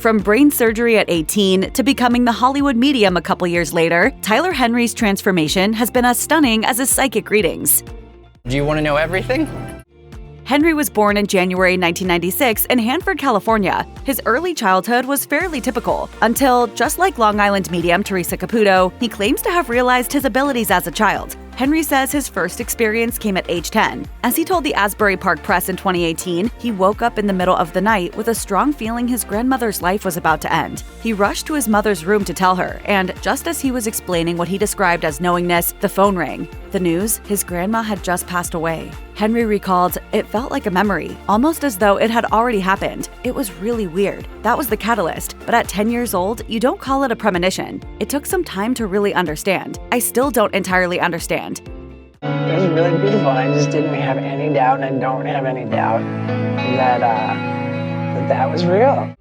From brain surgery at 18 to becoming the Hollywood medium a couple years later, Tyler Henry's transformation has been as stunning as his psychic readings. Do you want to know everything? Henry was born in January 1996 in Hanford, California. His early childhood was fairly typical, until, just like Long Island medium Teresa Caputo, he claims to have realized his abilities as a child. Henry says his first experience came at age 10. As he told the Asbury Park Press in 2018, he woke up in the middle of the night with a strong feeling his grandmother's life was about to end. He rushed to his mother's room to tell her, and just as he was explaining what he described as knowingness, the phone rang. The news, his grandma had just passed away. Henry recalled, "It felt like a memory, almost as though it had already happened. It was really weird. That was the catalyst. But at 10 years old, you don't call it a premonition. It took some time to really understand. I still don't entirely understand." It was really beautiful. I just didn't have any doubt, and I don't have any doubt that was real.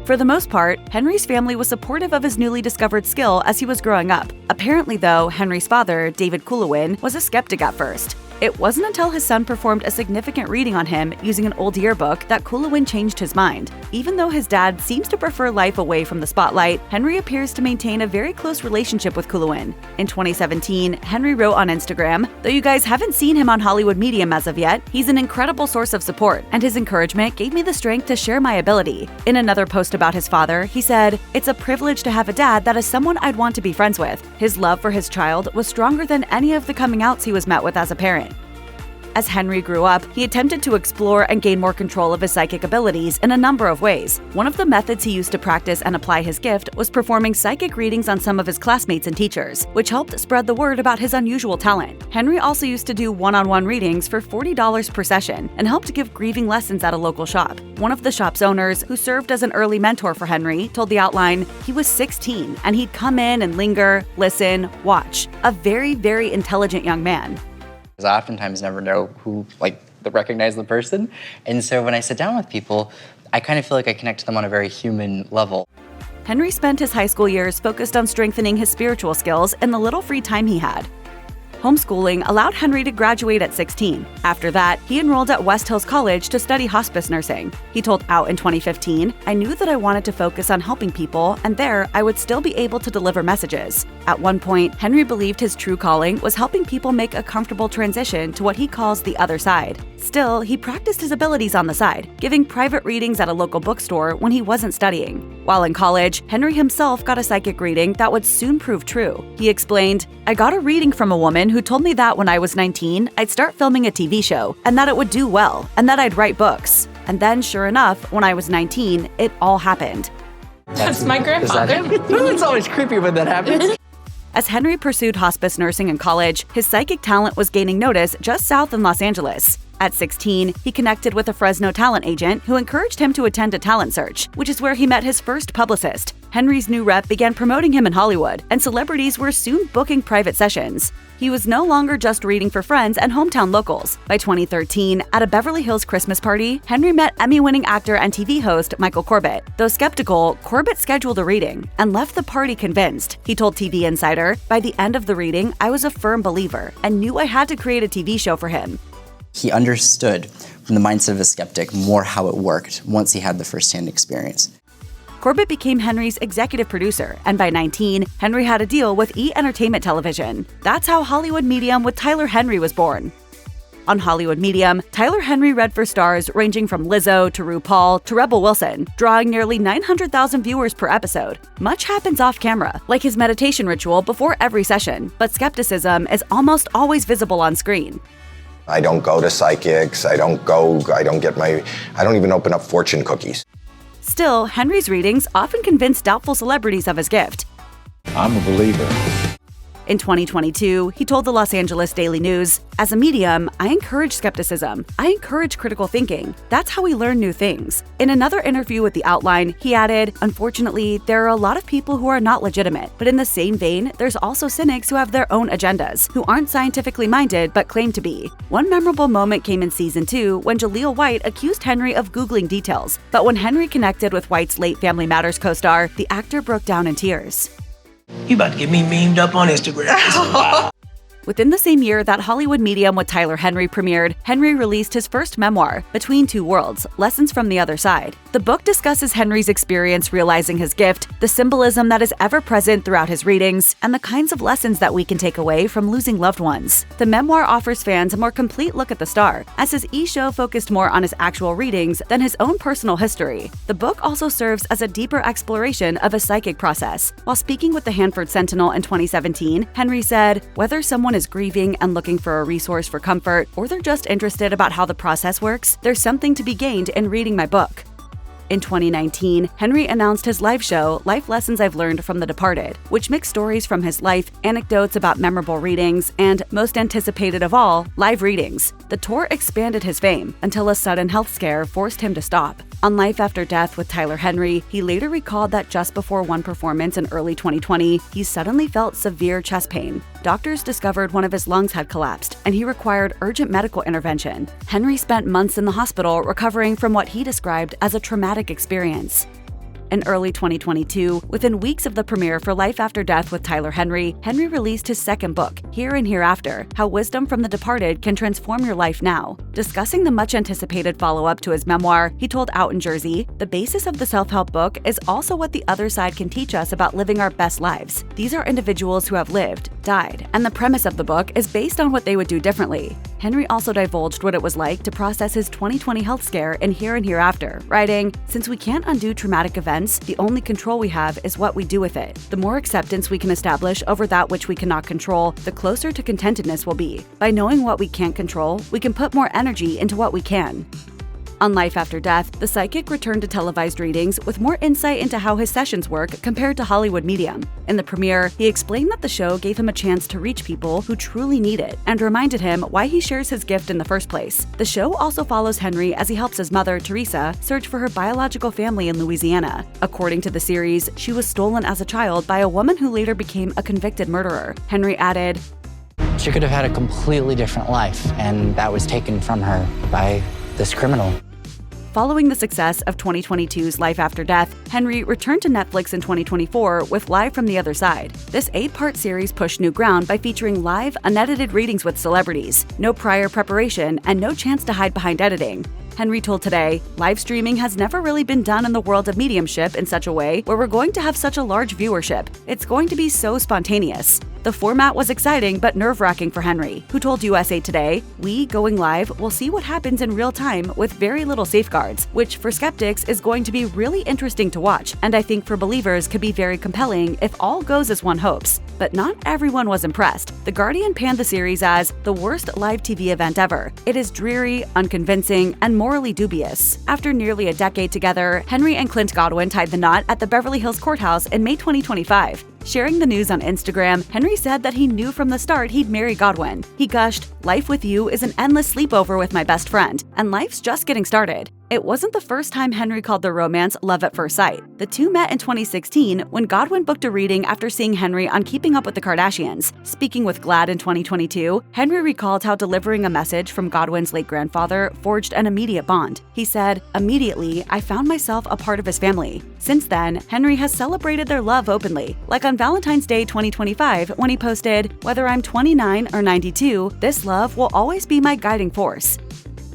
For the most part, Henry's family was supportive of his newly discovered skill as he was growing up. Apparently, though, Henry's father, David Kulawin, was a skeptic at first. It wasn't until his son performed a significant reading on him using an old yearbook that Kulawin changed his mind. Even though his dad seems to prefer life away from the spotlight, Henry appears to maintain a very close relationship with Kulawin. In 2017, Henry wrote on Instagram, "Though you guys haven't seen him on Hollywood Medium as of yet, he's an incredible source of support, and his encouragement gave me the strength to share my ability." In another post about his father, he said, "It's a privilege to have a dad that is someone I'd want to be friends with. His love for his child was stronger than any of the coming outs he was met with as a parent." As Henry grew up, he attempted to explore and gain more control of his psychic abilities in a number of ways. One of the methods he used to practice and apply his gift was performing psychic readings on some of his classmates and teachers, which helped spread the word about his unusual talent. Henry also used to do one-on-one readings for $40 per session and helped give grieving lessons at a local shop. One of the shop's owners, who served as an early mentor for Henry, told the Outline he was 16 and he'd come in and linger, listen, watch. A very, very intelligent young man. Because I oftentimes never know who, recognize the person. And so when I sit down with people, I kind of feel like I connect to them on a very human level. Henry spent his high school years focused on strengthening his spiritual skills in the little free time he had. Homeschooling allowed Henry to graduate at 16. After that, he enrolled at West Hills College to study hospice nursing. He told Out in 2015, "I knew that I wanted to focus on helping people, and there I would still be able to deliver messages." At one point, Henry believed his true calling was helping people make a comfortable transition to what he calls the other side. Still, he practiced his abilities on the side, giving private readings at a local bookstore when he wasn't studying. While in college, Henry himself got a psychic reading that would soon prove true. He explained, "I got a reading from a woman who told me that when I was 19, I'd start filming a TV show, and that it would do well, and that I'd write books. And then, sure enough, when I was 19, it all happened." That's my grandfather. It's always creepy when that happens. As Henry pursued hospice nursing in college, his psychic talent was gaining notice just south in Los Angeles. At 16, he connected with a Fresno talent agent who encouraged him to attend a talent search, which is where he met his first publicist. Henry's new rep began promoting him in Hollywood, and celebrities were soon booking private sessions. He was no longer just reading for friends and hometown locals. By 2013, at a Beverly Hills Christmas party, Henry met Emmy-winning actor and TV host Michael Corbett. Though skeptical, Corbett scheduled a reading and left the party convinced. He told TV Insider, "By the end of the reading, I was a firm believer and knew I had to create a TV show for him." He understood from the mindset of a skeptic more how it worked once he had the first-hand experience. Corbett became Henry's executive producer, and by 19, Henry had a deal with E! Entertainment Television. That's how Hollywood Medium with Tyler Henry was born. On Hollywood Medium, Tyler Henry read for stars ranging from Lizzo to RuPaul to Rebel Wilson, drawing nearly 900,000 viewers per episode. Much happens off camera, like his meditation ritual before every session, but skepticism is almost always visible on screen. I don't go to psychics, I don't even open up fortune cookies. Still, Henry's readings often convince doubtful celebrities of his gift. I'm a believer. In 2022, he told the Los Angeles Daily News, "As a medium, I encourage skepticism. I encourage critical thinking. That's how we learn new things." In another interview with The Outline, he added, "Unfortunately, there are a lot of people who are not legitimate, but in the same vein, there's also cynics who have their own agendas, who aren't scientifically minded but claim to be." One memorable moment came in season 2 when Jaleel White accused Henry of Googling details, but when Henry connected with White's late Family Matters co-star, the actor broke down in tears. You about to get me memed up on Instagram. Within the same year that Hollywood Medium with Tyler Henry premiered, Henry released his first memoir, Between Two Worlds: Lessons from the Other Side. The book discusses Henry's experience realizing his gift, the symbolism that is ever present throughout his readings, and the kinds of lessons that we can take away from losing loved ones. The memoir offers fans a more complete look at the star, as his e-show focused more on his actual readings than his own personal history. The book also serves as a deeper exploration of his psychic process. While speaking with the Hanford Sentinel in 2017, Henry said, "Whether someone is grieving and looking for a resource for comfort, or they're just interested about how the process works, there's something to be gained in reading my book." In 2019, Henry announced his live show, Life Lessons I've Learned from the Departed, which mixed stories from his life, anecdotes about memorable readings, and, most anticipated of all, live readings. The tour expanded his fame until a sudden health scare forced him to stop. On Life After Death with Tyler Henry, he later recalled that just before one performance in early 2020, he suddenly felt severe chest pain. Doctors discovered one of his lungs had collapsed, and he required urgent medical intervention. Henry spent months in the hospital recovering from what he described as a traumatic experience. In early 2022, within weeks of the premiere for Life After Death with Tyler Henry, Henry released his second book, Here and Hereafter: How Wisdom from the Departed Can Transform Your Life Now. Discussing the much-anticipated follow-up to his memoir, he told Out in Jersey, "The basis of the self-help book is also what the other side can teach us about living our best lives. These are individuals who have lived, died, and the premise of the book is based on what they would do differently." Henry also divulged what it was like to process his 2020 health scare in Here and Hereafter, writing, "Since we can't undo traumatic events, the only control we have is what we do with it. The more acceptance we can establish over that which we cannot control, the closer to contentedness we'll be. By knowing what we can't control, we can put more energy into what we can." On Life After Death, the psychic returned to televised readings with more insight into how his sessions work compared to Hollywood Medium. In the premiere, he explained that the show gave him a chance to reach people who truly need it, and reminded him why he shares his gift in the first place. The show also follows Henry as he helps his mother, Teresa, search for her biological family in Louisiana. According to the series, she was stolen as a child by a woman who later became a convicted murderer. Henry added, She could have had a completely different life, and that was taken from her by this criminal. Following the success of 2022's Life After Death, Henry returned to Netflix in 2024 with Live from the Other Side. This 8-part series pushed new ground by featuring live, unedited readings with celebrities, no prior preparation, and no chance to hide behind editing. Henry told Today, "Live streaming has never really been done in the world of mediumship in such a way where we're going to have such a large viewership. It's going to be so spontaneous." The format was exciting but nerve-wracking for Henry, who told USA Today, "We, going live, will see what happens in real time with very little safeguards, which for skeptics is going to be really interesting to watch, and I think for believers could be very compelling if all goes as one hopes." But not everyone was impressed. The Guardian panned the series as the worst live TV event ever. It is dreary, unconvincing, and morally dubious. After nearly a decade together, Henry and Clint Godwin tied the knot at the Beverly Hills Courthouse in May 2025. Sharing the news on Instagram, Henry said that he knew from the start he'd marry Godwin. He gushed, "Life with you is an endless sleepover with my best friend, and life's just getting started." It wasn't the first time Henry called their romance love at first sight. The two met in 2016 when Godwin booked a reading after seeing Henry on Keeping Up with the Kardashians. Speaking with GLAAD in 2022, Henry recalled how delivering a message from Godwin's late grandfather forged an immediate bond. He said, "Immediately, I found myself a part of his family." Since then, Henry has celebrated their love openly, like on Valentine's Day 2025 when he posted, "Whether I'm 29 or 92, this love will always be my guiding force."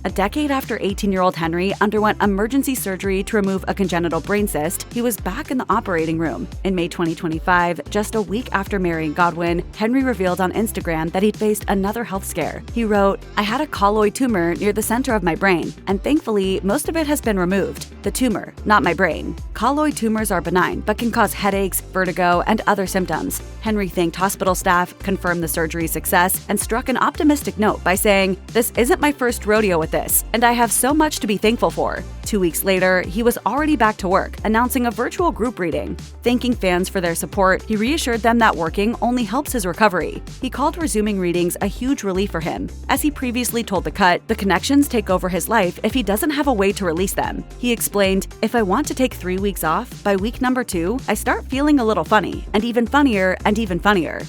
A decade after 18-year-old Henry underwent emergency surgery to remove a congenital brain cyst, he was back in the operating room. In May 2025, just a week after marrying Godwin, Henry revealed on Instagram that he'd faced another health scare. He wrote, "I had a colloid tumor near the center of my brain, and thankfully, most of it has been removed. The tumor, not my brain. Colloid tumors are benign, but can cause headaches, vertigo, and other symptoms." Henry thanked hospital staff, confirmed the surgery's success, and struck an optimistic note by saying, "This isn't my first rodeo with this, and I have so much to be thankful for." 2 weeks later, he was already back to work, announcing a virtual group reading. Thanking fans for their support, he reassured them that working only helps his recovery. He called resuming readings a huge relief for him. As he previously told The Cut, the connections take over his life if he doesn't have a way to release them. He explained, "If I want to take 3 weeks off, by week number 2, I start feeling a little funny, and even funnier and even funnier."